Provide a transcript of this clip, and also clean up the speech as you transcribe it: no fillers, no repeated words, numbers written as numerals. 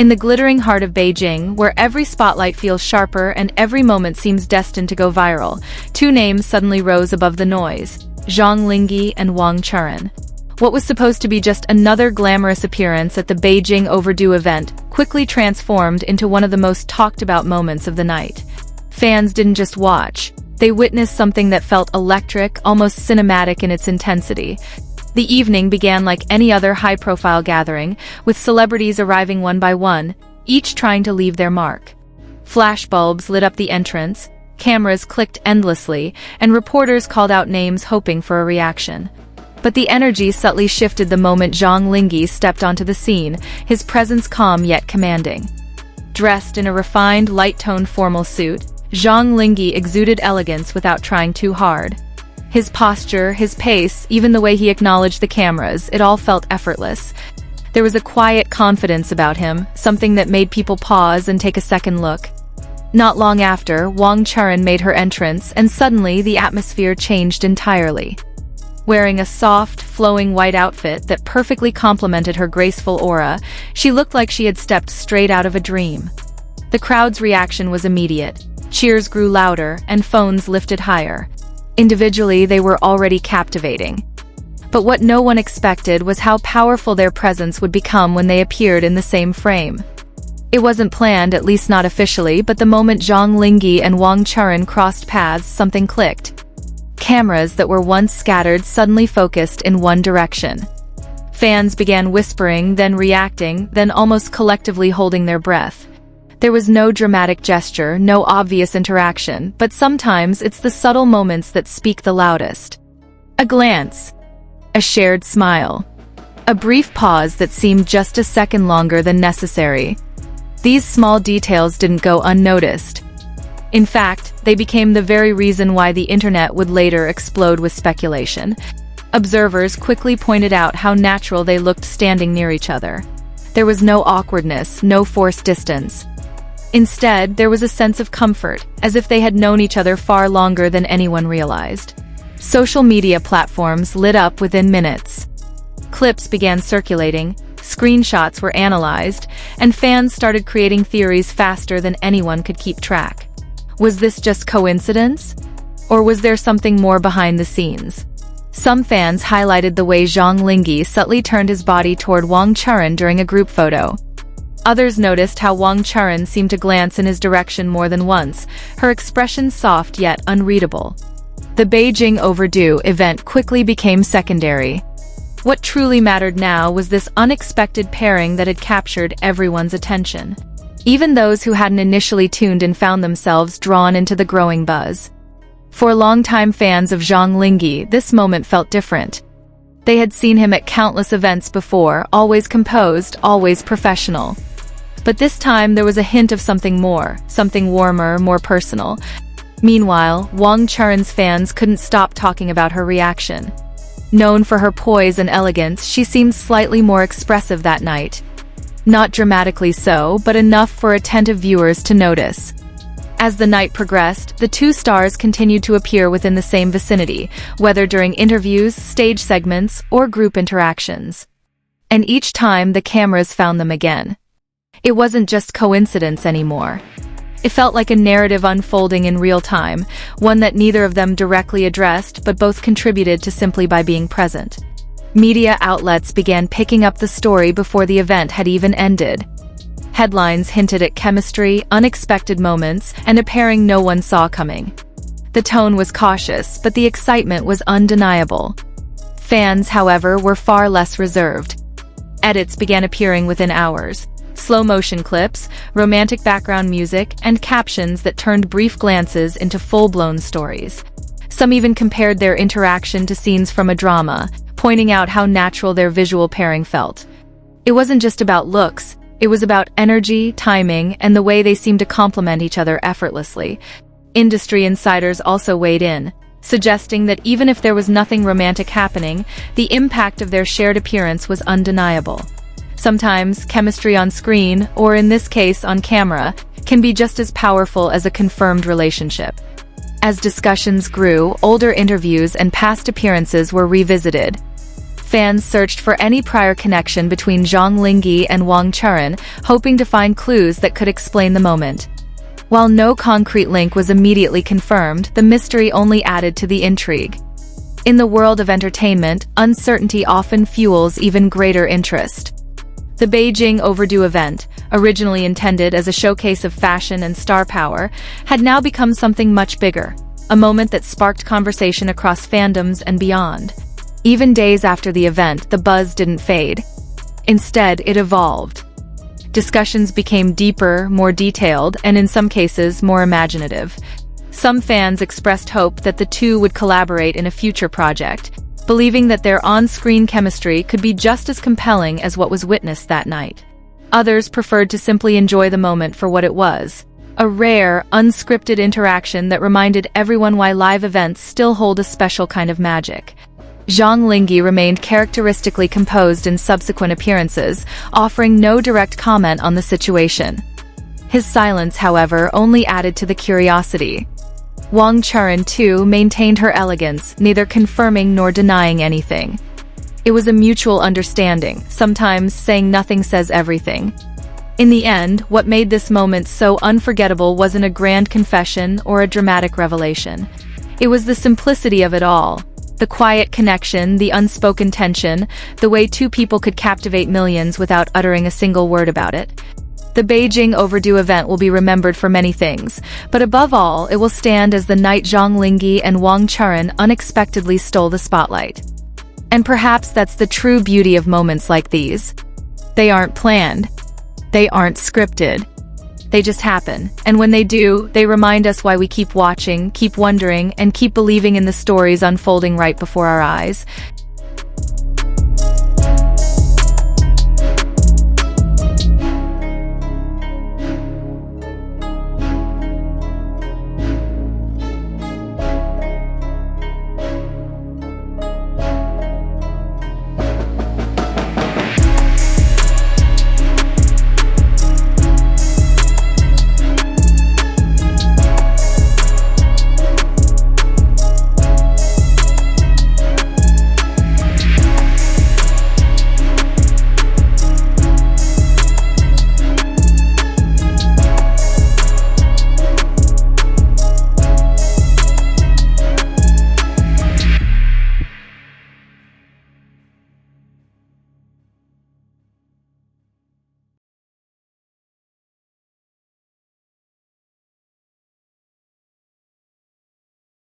In the glittering heart of Beijing, where every spotlight feels sharper and every moment seems destined to go viral, two names suddenly rose above the noise: Zhang Linghe and Wang Churan. What was supposed to be just another glamorous appearance at the Beijing Overdo event quickly transformed into one of the most talked-about moments of the night. Fans didn't just watch, they witnessed something that felt electric, almost cinematic in its intensity. The evening began like any other high-profile gathering, with celebrities arriving one by one, each trying to leave their mark. Flashbulbs lit up the entrance, cameras clicked endlessly, and reporters called out names hoping for a reaction. But the energy subtly shifted the moment Zhang Linghe stepped onto the scene, his presence calm yet commanding. Dressed in a refined, light-toned formal suit, Zhang Linghe exuded elegance without trying too hard. His posture, his pace, even the way he acknowledged the cameras, it all felt effortless. There was a quiet confidence about him, something that made people pause and take a second look. Not long after, Wang Churan made her entrance, and suddenly the atmosphere changed entirely. Wearing a soft, flowing white outfit that perfectly complemented her graceful aura, she looked like she had stepped straight out of a dream. The crowd's reaction was immediate. Cheers grew louder, and phones lifted higher. Individually, they were already captivating. But what no one expected was how powerful their presence would become when they appeared in the same frame. It wasn't planned, at least not officially, but the moment Zhang Linghe and Wang Churan crossed paths, something clicked. Cameras that were once scattered suddenly focused in one direction. Fans began whispering, then reacting, then almost collectively holding their breath. There was no dramatic gesture, no obvious interaction, but sometimes it's the subtle moments that speak the loudest. A glance. A shared smile. A brief pause that seemed just a second longer than necessary. These small details didn't go unnoticed. In fact, they became the very reason why the internet would later explode with speculation. Observers quickly pointed out how natural they looked standing near each other. There was no awkwardness, no forced distance. Instead, there was a sense of comfort, as if they had known each other far longer than anyone realized. Social media platforms lit up within minutes. Clips began circulating, screenshots were analyzed, and fans started creating theories faster than anyone could keep track. Was this just coincidence? Or was there something more behind the scenes? Some fans highlighted the way Zhang Linghe subtly turned his body toward Wang Churan during a group photo. Others noticed how Wang Churan seemed to glance in his direction more than once, her expression soft yet unreadable. The Beijing Overdo event quickly became secondary. What truly mattered now was this unexpected pairing that had captured everyone's attention. Even those who hadn't initially tuned in found themselves drawn into the growing buzz. For longtime fans of Zhang Linghe, this moment felt different. They had seen him at countless events before, always composed, always professional. But this time there was a hint of something more, something warmer, more personal. Meanwhile, Wang Churan's fans couldn't stop talking about her reaction. Known for her poise and elegance, she seemed slightly more expressive that night. Not dramatically so, but enough for attentive viewers to notice. As the night progressed, the two stars continued to appear within the same vicinity, whether during interviews, stage segments, or group interactions. And each time the cameras found them again. It wasn't just coincidence anymore. It felt like a narrative unfolding in real time, one that neither of them directly addressed but both contributed to simply by being present. Media outlets began picking up the story before the event had even ended. Headlines hinted at chemistry, unexpected moments, and a pairing no one saw coming. The tone was cautious, but the excitement was undeniable. Fans, however, were far less reserved. Edits began appearing within hours. Slow-motion clips, romantic background music, and captions that turned brief glances into full-blown stories. Some even compared their interaction to scenes from a drama, pointing out how natural their visual pairing felt. It wasn't just about looks, it was about energy, timing, and the way they seemed to complement each other effortlessly. Industry insiders also weighed in, suggesting that even if there was nothing romantic happening, the impact of their shared appearance was undeniable. Sometimes, chemistry on screen, or in this case on camera, can be just as powerful as a confirmed relationship. As discussions grew, older interviews and past appearances were revisited. Fans searched for any prior connection between Zhang Linghe and Wang Churan, hoping to find clues that could explain the moment. While no concrete link was immediately confirmed, the mystery only added to the intrigue. In the world of entertainment, uncertainty often fuels even greater interest. The Beijing Overdo event, originally intended as a showcase of fashion and star power, had now become something much bigger, a moment that sparked conversation across fandoms and beyond. Even days after the event, the buzz didn't fade. Instead, it evolved. Discussions became deeper, more detailed, and in some cases, more imaginative. Some fans expressed hope that the two would collaborate in a future project, believing that their on-screen chemistry could be just as compelling as what was witnessed that night. Others preferred to simply enjoy the moment for what it was, a rare, unscripted interaction that reminded everyone why live events still hold a special kind of magic. Zhang Linghe remained characteristically composed in subsequent appearances, offering no direct comment on the situation. His silence, however, only added to the curiosity. Wang Churan, too, maintained her elegance, neither confirming nor denying anything. It was a mutual understanding, sometimes saying nothing says everything. In the end, what made this moment so unforgettable wasn't a grand confession or a dramatic revelation. It was the simplicity of it all. The quiet connection, the unspoken tension, the way two people could captivate millions without uttering a single word about it. The Beijing Overdo event will be remembered for many things, but above all, it will stand as the night Zhang Linghe and Wang Churan unexpectedly stole the spotlight. And perhaps that's the true beauty of moments like these. They aren't planned. They aren't scripted. They just happen, and when they do, they remind us why we keep watching, keep wondering, and keep believing in the stories unfolding right before our eyes.